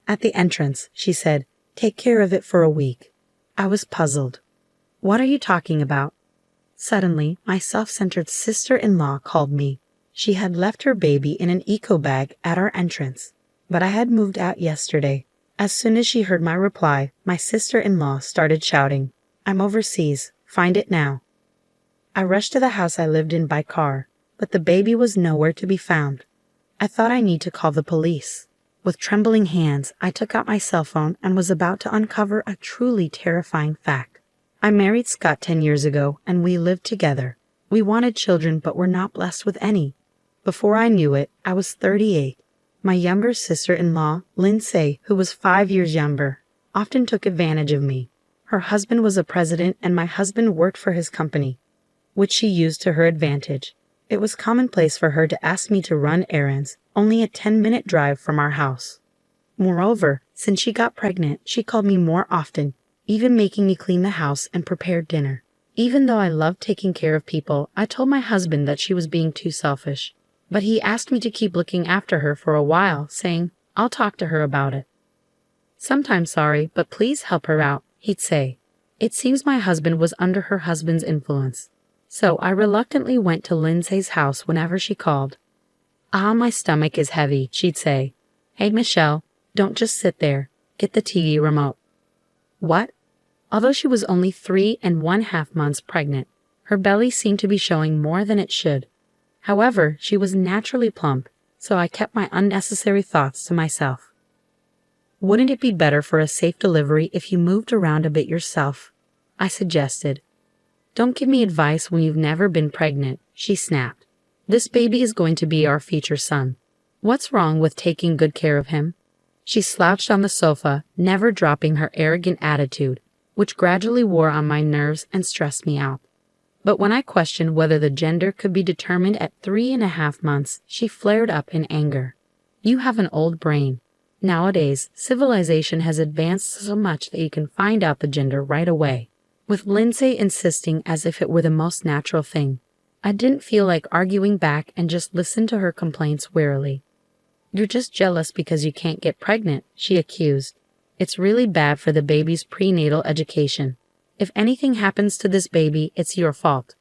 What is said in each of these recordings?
At the entrance, she said, "Take care of it for a week." I was puzzled. "What are you talking about?" Suddenly, my self-centered sister-in-law called me. She had left her baby in an eco bag at our entrance, but I had moved out yesterday. As soon as she heard my reply, my sister-in-law started shouting, "I'm overseas. Find it now." I rushed to the house I lived in by car, but the baby was nowhere to be found. I thought I need to call the police. With trembling hands, I took out my cell phone and was about to uncover a truly terrifying fact. I married Scott 10 years ago, and we lived together. We wanted children, but were not blessed with any. Before I knew it, I was 38. My younger sister-in-law, Lindsay, who was 5 years younger, often took advantage of me. Her husband was a president, and my husband worked for his company, which she used to her advantage. It was commonplace for her to ask me to run errands, only a 10-minute drive from our house. Moreover, since she got pregnant, she called me more often, even making me clean the house and prepare dinner. Even though I loved taking care of people, I told my husband that she was being too selfish. But he asked me to keep looking after her for a while, saying, "I'll talk to her about it." "Sometimes sorry, but please help her out," he'd say. It seems my husband was under her husband's influence. So I reluctantly went to Lindsay's house whenever she called. "Ah, my stomach is heavy," she'd say. "Hey, Michelle, don't just sit there. Get the TV remote." What? Although she was only 3½ months pregnant, her belly seemed to be showing more than it should. However, she was naturally plump, so I kept my unnecessary thoughts to myself. "Wouldn't it be better for a safe delivery if you moved around a bit yourself?" I suggested. "Don't give me advice when you've never been pregnant," she snapped. "This baby is going to be our future son. What's wrong with taking good care of him?" She slouched on the sofa, never dropping her arrogant attitude, which gradually wore on my nerves and stressed me out. But when I questioned whether the gender could be determined at 3½ months, she flared up in anger. "You have an old brain. Nowadays, civilization has advanced so much that you can find out the gender right away," with Lindsay insisting as if it were the most natural thing. I didn't feel like arguing back and just listened to her complaints wearily. "You're just jealous because you can't get pregnant," she accused. "It's really bad for the baby's prenatal education. If anything happens to this baby, it's your fault."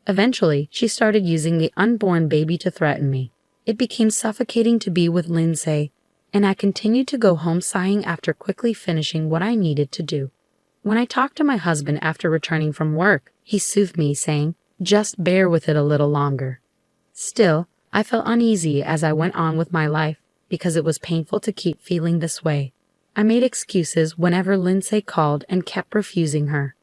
Eventually, she started using the unborn baby to threaten me. It became suffocating to be with Lindsay, and I continued to go home sighing after quickly finishing what I needed to do. When I talked to my husband after returning from work, he soothed me, saying, "Just bear with it a little longer." Still, I felt uneasy as I went on with my life because it was painful to keep feeling this way. I made excuses whenever Lindsay called and kept refusing her.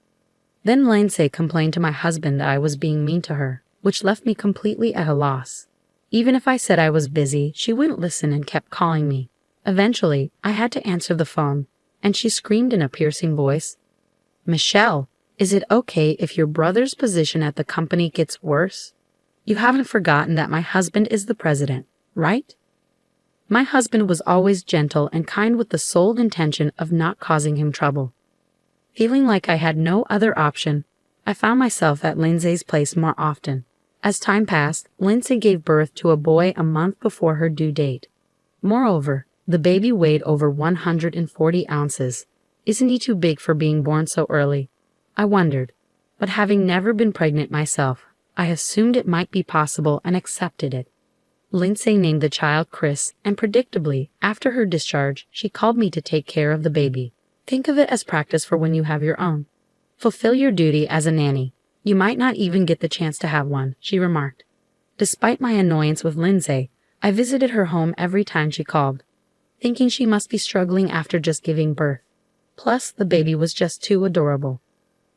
Then Lindsay complained to my husband that I was being mean to her, which left me completely at a loss. Even if I said I was busy, she wouldn't listen and kept calling me. Eventually, I had to answer the phone, and she screamed in a piercing voice, "Michelle, is it okay if your brother's position at the company gets worse? You haven't forgotten that my husband is the president, right?" My husband was always gentle and kind with the sole intention of not causing him trouble. Feeling like I had no other option, I found myself at Lindsay's place more often. As time passed, Lindsay gave birth to a boy a month before her due date. Moreover, the baby weighed over 140 ounces. Isn't he too big for being born so early? I wondered, but having never been pregnant myself, I assumed it might be possible and accepted it. Lindsay named the child Chris, and predictably, after her discharge, she called me to take care of the baby. "Think of it as practice for when you have your own. Fulfill your duty as a nanny. You might not even get the chance to have one," she remarked. Despite my annoyance with Lindsay, I visited her home every time she called, thinking she must be struggling after just giving birth. Plus, the baby was just too adorable.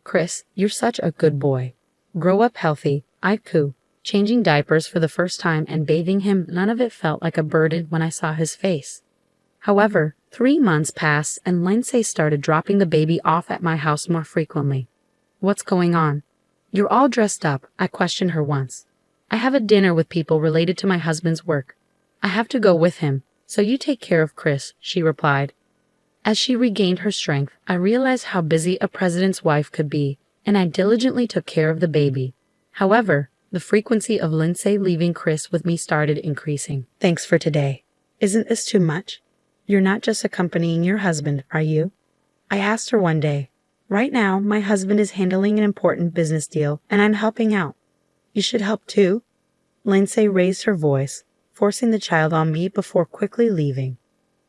"Chris, you're such a good boy. Grow up healthy," I'd coo. Changing diapers for the first time and bathing him, none of it felt like a burden when I saw his face. However, 3 months passed and Lindsay started dropping the baby off at my house more frequently. "What's going on? You're all dressed up," I questioned her once. "I have a dinner with people related to my husband's work. I have to go with him, so you take care of Chris," she replied. As she regained her strength, I realized how busy a president's wife could be, and I diligently took care of the baby. However, the frequency of Lindsay leaving Chris with me started increasing. "Thanks for today. Isn't this too much? You're not just accompanying your husband, are you? I asked her one day. Right now, my husband is handling an important business deal, and I'm helping out. You should help too. Lindsay raised her voice, forcing the child on me before quickly leaving.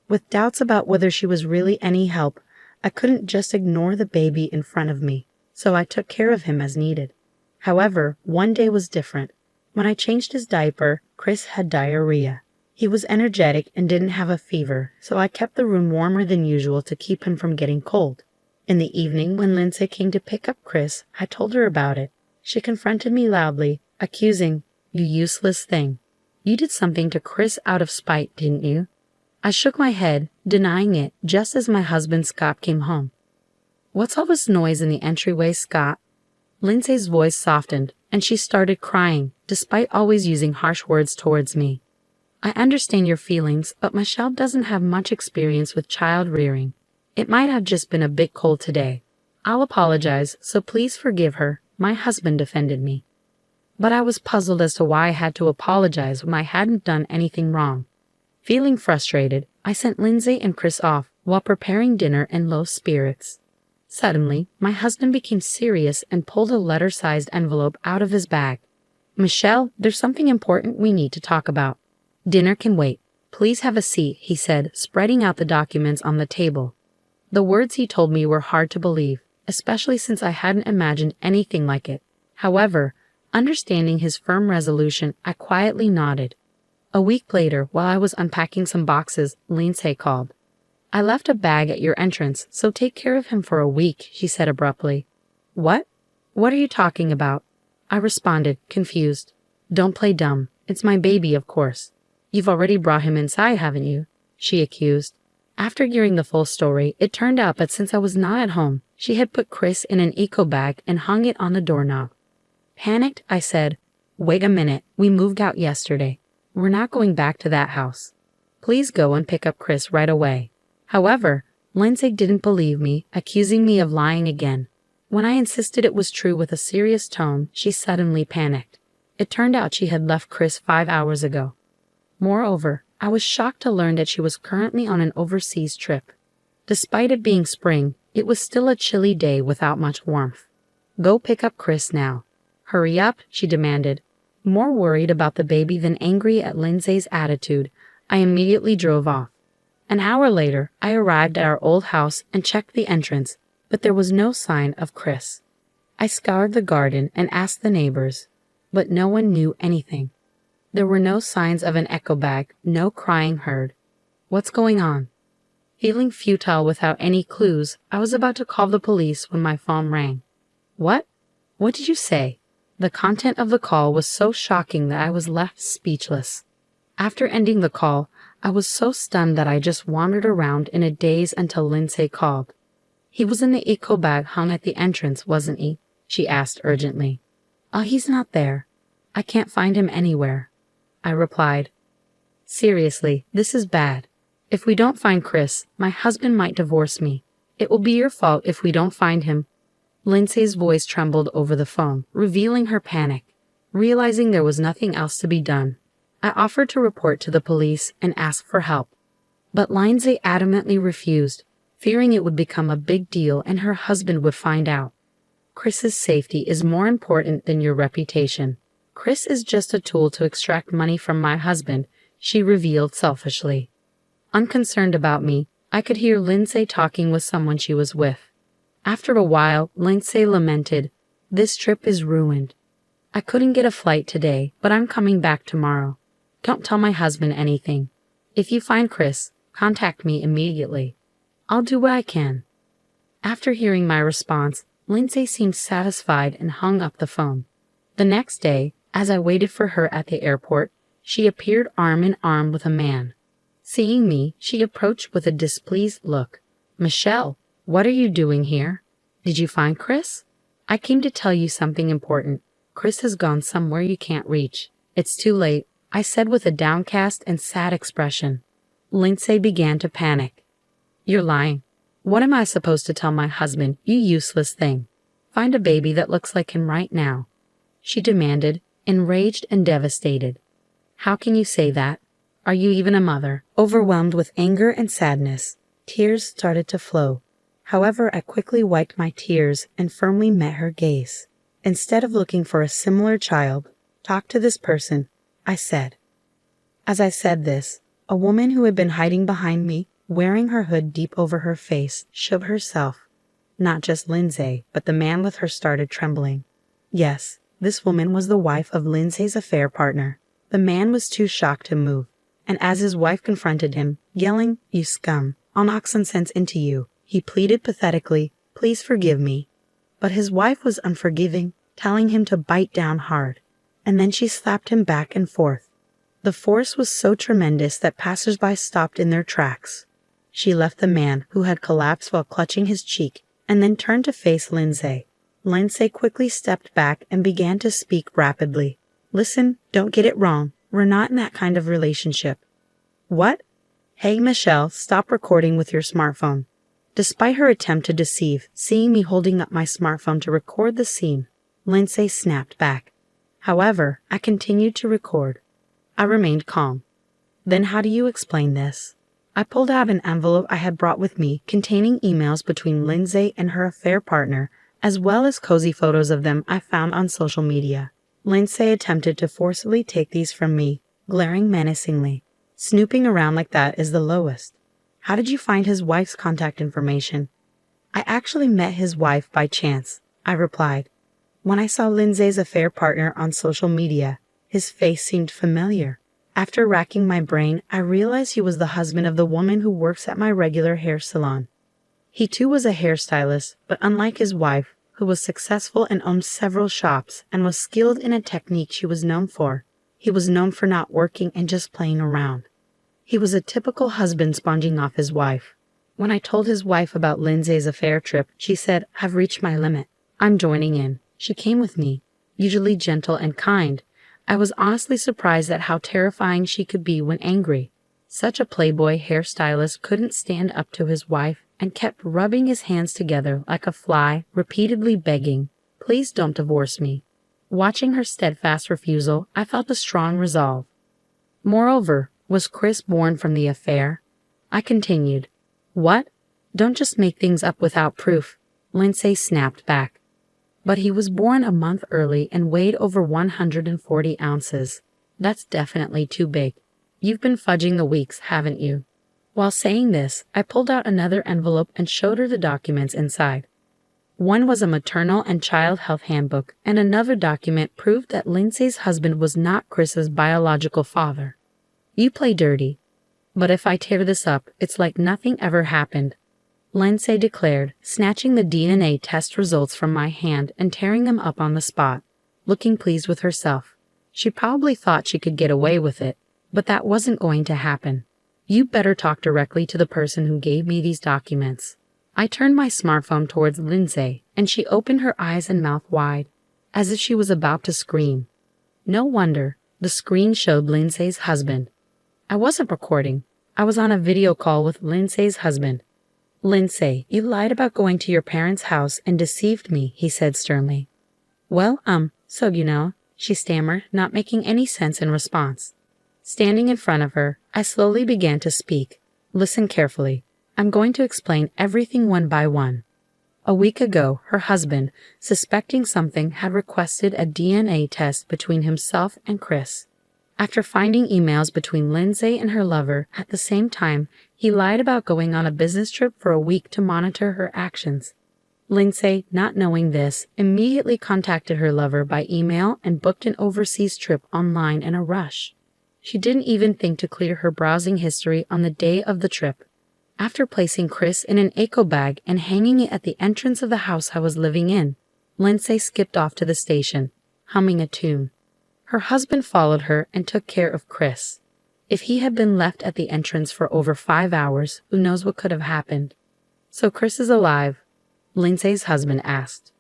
With doubts about whether she was really any help, I couldn't just ignore the baby in front of me, so I took care of him as needed. However, one day was different. When I changed his diaper, Chris had diarrhea. He was energetic and didn't have a fever, so I kept the room warmer than usual to keep him from getting cold. In the evening, when Lindsay came to pick up Chris, I told her about it. She confronted me loudly, accusing, "You useless thing. You did something to Chris out of spite, didn't you?" I shook my head, denying it, just as my husband Scott came home. "What's all this noise in the entryway, Scott?" Lindsay's voice softened, and she started crying, despite always using harsh words towards me. "I understand your feelings, but Michelle doesn't have much experience with child rearing. It might have just been a bit cold today. I'll apologize, so please forgive her," my husband defended me. But I was puzzled as to why I had to apologize when I hadn't done anything wrong. Feeling frustrated, I sent Lindsay and Chris off while preparing dinner in low spirits. Suddenly, my husband became serious and pulled a letter-sized envelope out of his bag. "Michelle, there's something important we need to talk about." "Dinner can wait. Please have a seat," he said, spreading out the documents on the table. The words he told me were hard to believe, especially since I hadn't imagined anything like it. However, understanding his firm resolution, I quietly nodded. A week later, while I was unpacking some boxes, Lindsay called. "I left a bag at your entrance, so take care of him for a week," she said abruptly. "What? What are you talking about?" I responded, confused. "Don't play dumb. It's my baby, of course." "You've already brought him inside, haven't you?" she accused. After hearing the full story, it turned out that since I was not at home, she had put Chris in an eco bag and hung it on the doorknob. Panicked, I said, "Wait a minute, we moved out yesterday. We're not going back to that house. Please go and pick up Chris right away." However, Lindsay didn't believe me, accusing me of lying again. When I insisted it was true with a serious tone, she suddenly panicked. It turned out she had left Chris 5 hours ago. Moreover, I was shocked to learn that she was currently on an overseas trip. Despite it being spring, it was still a chilly day without much warmth. "Go pick up Chris now." "Hurry up," she demanded. More worried about the baby than angry at Lindsay's attitude, I immediately drove off. An hour later, I arrived at our old house and checked the entrance, but there was no sign of Chris. I scoured the garden and asked the neighbors, but no one knew anything. There were no signs of an echo bag, no crying heard. What's going on? Feeling futile without any clues, I was about to call the police when my phone rang. "What? What did you say?" The content of the call was so shocking that I was left speechless. After ending the call, I was so stunned that I just wandered around in a daze until Lindsay called. "He was in the eco bag hung at the entrance, wasn't he?" she asked urgently. "Oh, he's not there. I can't find him anywhere," I replied. "Seriously, this is bad. If we don't find Chris, my husband might divorce me. It will be your fault if we don't find him." Lindsay's voice trembled over the phone, revealing her panic. Realizing there was nothing else to be done, I offered to report to the police and ask for help. But Lindsay adamantly refused, fearing it would become a big deal and her husband would find out. "Chris's safety is more important than your reputation. Chris is just a tool to extract money from my husband," she revealed selfishly. Unconcerned about me, I could hear Lindsay talking with someone she was with. After a while, Lindsay lamented, "This trip is ruined. I couldn't get a flight today, but I'm coming back tomorrow. Don't tell my husband anything. If you find Chris, contact me immediately. I'll do what I can." After hearing my response, Lindsay seemed satisfied and hung up the phone. The next day, as I waited for her at the airport, she appeared arm in arm with a man. Seeing me, she approached with a displeased look. "Michelle, what are you doing here? Did you find Chris?" "I came to tell you something important. Chris has gone somewhere you can't reach. It's too late," I said with a downcast and sad expression. Lindsay began to panic. "You're lying. What am I supposed to tell my husband, you useless thing? Find a baby that looks like him right now," she demanded, enraged and devastated. "How can you say that? Are you even a mother? Overwhelmed with anger and sadness, tears started to flow. However, I quickly wiped my tears and firmly met her gaze. Instead of looking for a similar child, talk to this person, I said. As I said this, a woman who had been hiding behind me, wearing her hood deep over her face, shook herself. Not just Lindsay, but the man with her started trembling. Yes, this woman was the wife of Lindsay's affair partner. The man was too shocked to move, and as his wife confronted him, yelling, "You scum, I'll knock some sense into you," he pleaded pathetically, "Please forgive me." But his wife was unforgiving, telling him to bite down hard, and then she slapped him back and forth. The force was so tremendous that passers-by stopped in their tracks. She left the man, who had collapsed while clutching his cheek, and then turned to face Lindsay. Lindsay quickly stepped back and began to speak rapidly. "Listen, don't get it wrong. We're not in that kind of relationship." "What?" "Hey, Michelle, stop recording with your smartphone." Despite her attempt to deceive, seeing me holding up my smartphone to record the scene, Lindsay snapped back. However, I continued to record. I remained calm. "Then how do you explain this?" I pulled out an envelope I had brought with me containing emails between Lindsay and her affair partner, as well as cozy photos of them I found on social media. Lindsay attempted to forcibly take these from me, glaring menacingly. "Snooping around like that is the lowest. How did you find his wife's contact information?" "I actually met his wife by chance," I replied. "When I saw Lindsay's affair partner on social media, his face seemed familiar. After racking my brain, I realized he was the husband of the woman who works at my regular hair salon. He too was a hairstylist, but unlike his wife, who was successful and owned several shops and was skilled in a technique she was known for, he was known for not working and just playing around. He was a typical husband sponging off his wife. When I told his wife about Lindsay's affair trip, she said, "I've reached my limit. I'm joining in." She came with me, usually gentle and kind. I was honestly surprised at how terrifying she could be when angry. Such a playboy hairstylist couldn't stand up to his wife and kept rubbing his hands together like a fly, repeatedly begging, "Please don't divorce me." Watching her steadfast refusal, I felt a strong resolve. Moreover, was Chris born from the affair? I continued. "What? Don't just make things up without proof," Lindsay snapped back. "But he was born a month early and weighed over 140 ounces. That's definitely too big. You've been fudging the weeks, haven't you?" While saying this, I pulled out another envelope and showed her the documents inside. One was a maternal and child health handbook, and another document proved that Lindsay's husband was not Chris's biological father. "You play dirty. But if I tear this up, it's like nothing ever happened," Lindsay declared, snatching the DNA test results from my hand and tearing them up on the spot, looking pleased with herself. She probably thought she could get away with it, but that wasn't going to happen. "You better talk directly to the person who gave me these documents." I turned my smartphone towards Lindsay, and she opened her eyes and mouth wide, as if she was about to scream. No wonder, the screen showed Lindsay's husband. I wasn't recording. I was on a video call with Lindsay's husband. "Lindsay, you lied about going to your parents' house and deceived me," he said sternly. "Well, so you know," she stammered, not making any sense in response. Standing in front of her, I slowly began to speak. "Listen carefully. I'm going to explain everything one by one. A week ago, her husband, suspecting something, had requested a DNA test between himself and Chris. After finding emails between Lindsay and her lover at the same time, he lied about going on a business trip for a week to monitor her actions. Lindsay, not knowing this, immediately contacted her lover by email and booked an overseas trip online in a rush. She didn't even think to clear her browsing history on the day of the trip. After placing Chris in an eco bag and hanging it at the entrance of the house I was living in, Lindsay skipped off to the station, humming a tune. Her husband followed her and took care of Chris. If he had been left at the entrance for over 5 hours, who knows what could have happened. "So Chris is alive?" Lindsay's husband asked.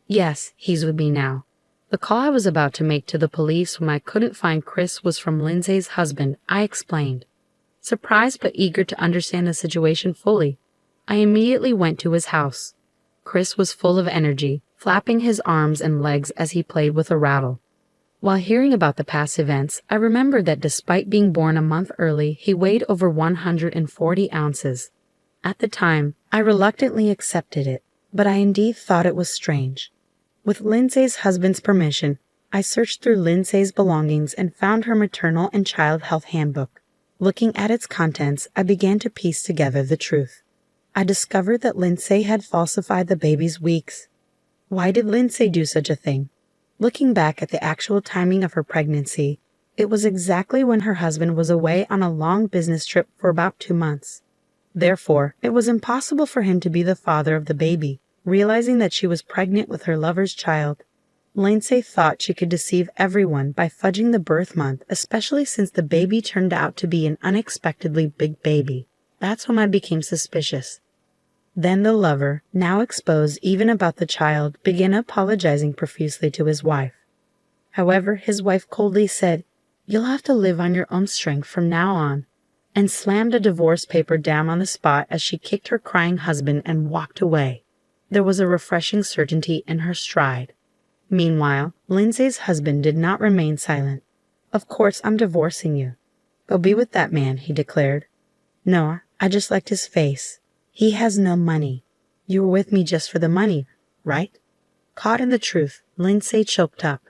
"Yes, he's with me now." The call I was about to make to the police when I couldn't find Chris was from Lindsay's husband, I explained. Surprised but eager to understand the situation fully, I immediately went to his house. Chris was full of energy, flapping his arms and legs as he played with a rattle. While hearing about the past events, I remembered that despite being born a month early, he weighed over 140 ounces. At the time, I reluctantly accepted it, but I indeed thought it was strange. With Lindsay's husband's permission, I searched through Lindsay's belongings and found her maternal and child health handbook. Looking at its contents, I began to piece together the truth. I discovered that Lindsay had falsified the baby's weeks. Why did Lindsay do such a thing? Looking back at the actual timing of her pregnancy, it was exactly when her husband was away on a long business trip for about 2 months. Therefore, it was impossible for him to be the father of the baby. Realizing that she was pregnant with her lover's child, Lindsay thought she could deceive everyone by fudging the birth month, especially since the baby turned out to be an unexpectedly big baby. That's when I became suspicious. Then the lover, now exposed even about the child, began apologizing profusely to his wife. However, his wife coldly said, "You'll have to live on your own strength from now on," and slammed a divorce paper down on the spot as she kicked her crying husband and walked away. There was a refreshing certainty in her stride. Meanwhile, Lindsay's husband did not remain silent. "Of course I'm divorcing you. Go be with that man," he declared. "No, I just liked his face. He has no money. You were with me just for the money, right?" Caught in the truth, Lindsay choked up.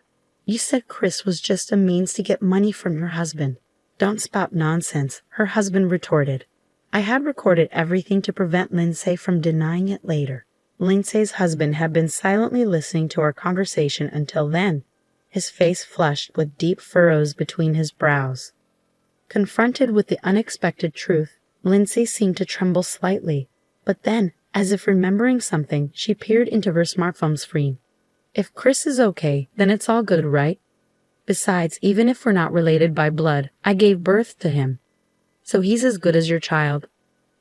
"You said Chris was just a means to get money from your husband." "Don't spout nonsense," her husband retorted. I had recorded everything to prevent Lindsay from denying it later. Lindsay's husband had been silently listening to our conversation until then, his face flushed with deep furrows between his brows. Confronted with the unexpected truth, Lindsay seemed to tremble slightly, but then, as if remembering something, she peered into her smartphone screen. "If Chris is okay, then it's all good, right? Besides, even if we're not related by blood, I gave birth to him. So he's as good as your child,"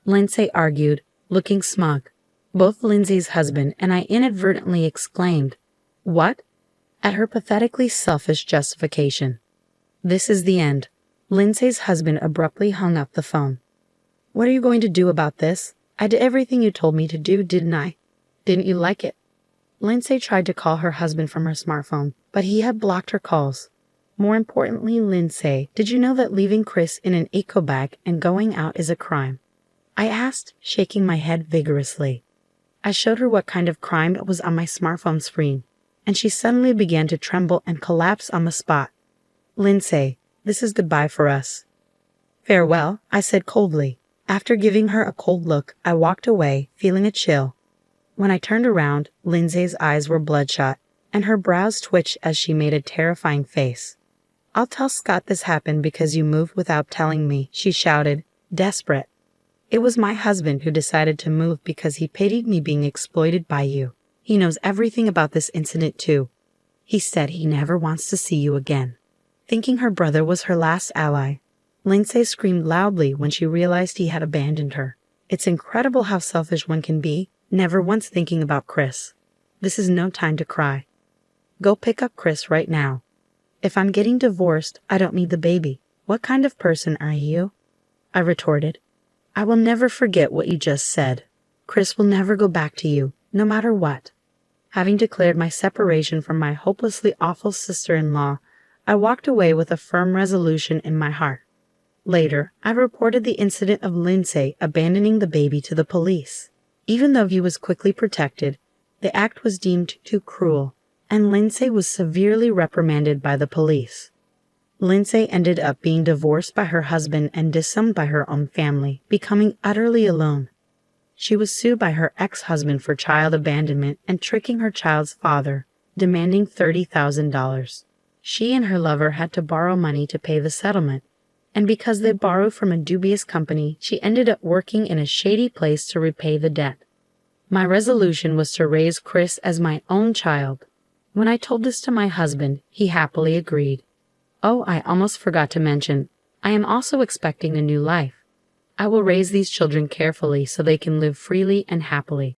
Lindsay argued, looking smug. Both Lindsay's husband and I inadvertently exclaimed, "What?" at her pathetically selfish justification. "This is the end." Lindsay's husband abruptly hung up the phone. "What are you going to do about this? I did everything you told me to do, didn't I? Didn't you like it?" Lindsay tried to call her husband from her smartphone, but he had blocked her calls. More importantly, "Lindsay, did you know that leaving Chris in an eco bag and going out is a crime?" I asked, shaking my head vigorously. I showed her what kind of crime it was on my smartphone screen, and she suddenly began to tremble and collapse on the spot. "Lindsay, this is goodbye for us." "Farewell," I said coldly. After giving her a cold look, I walked away, feeling a chill. When I turned around, Lindsay's eyes were bloodshot, and her brows twitched as she made a terrifying face. "I'll tell Scott this happened because you moved without telling me," she shouted, desperate. "It was my husband who decided to move because he pitied me being exploited by you. He knows everything about this incident too. He said he never wants to see you again." Thinking her brother was her last ally, Lindsay screamed loudly when she realized he had abandoned her. It's incredible how selfish one can be, never once thinking about Chris. This is no time to cry. Go pick up Chris right now. If I'm getting divorced, I don't need the baby. What kind of person are you? I retorted. I will never forget what you just said. Chris will never go back to you, no matter what. Having declared my separation from my hopelessly awful sister-in-law, I walked away with a firm resolution in my heart. Later, I reported the incident of Lindsay abandoning the baby to the police. Even though he was quickly protected, the act was deemed too cruel, and Lindsay was severely reprimanded by the police. Lindsay ended up being divorced by her husband and disowned by her own family, becoming utterly alone. She was sued by her ex-husband for child abandonment and tricking her child's father, demanding $30,000. She and her lover had to borrow money to pay the settlement, and because they borrowed from a dubious company, she ended up working in a shady place to repay the debt. My resolution was to raise Chris as my own child. When I told this to my husband, he happily agreed. Oh, I almost forgot to mention, I am also expecting a new life. I will raise these children carefully so they can live freely and happily.